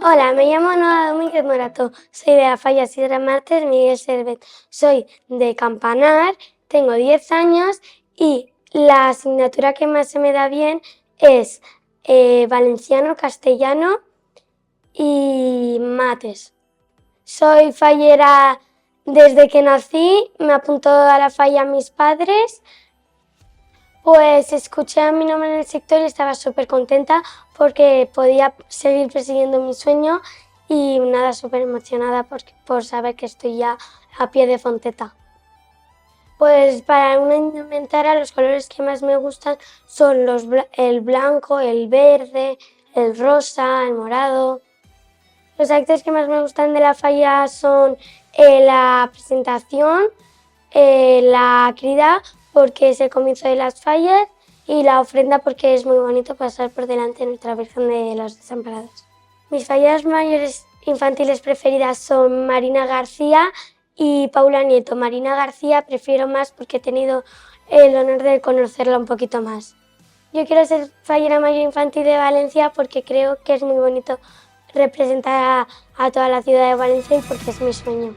Hola, me llamo Noa Domínguez Morato, soy de la Falla Sierra Martes Miguel Servet. Soy de Campanar, tengo 10 años y la asignatura que más se me da bien es valenciano, castellano y mates. Soy fallera desde que nací, me apuntó a la falla mis padres. Pues escuché a mi nombre en el sector y estaba súper contenta porque podía seguir persiguiendo mi sueño y nada, súper emocionada por saber que estoy ya a pie de fonteta. Pues para una indumentaria los colores que más me gustan son el blanco, el verde, el rosa, el morado. Los actos que más me gustan de la falla son la presentación, la crida porque es el comienzo de las fallas y la ofrenda porque es muy bonito pasar por delante de nuestra Virgen de los Desamparados. Mis falleras mayores infantiles preferidas son Marina García y Paula Nieto. Marina García prefiero más porque he tenido el honor de conocerla un poquito más. Yo quiero ser fallera mayor infantil de Valencia porque creo que es muy bonito representar a toda la ciudad de Valencia y porque es mi sueño.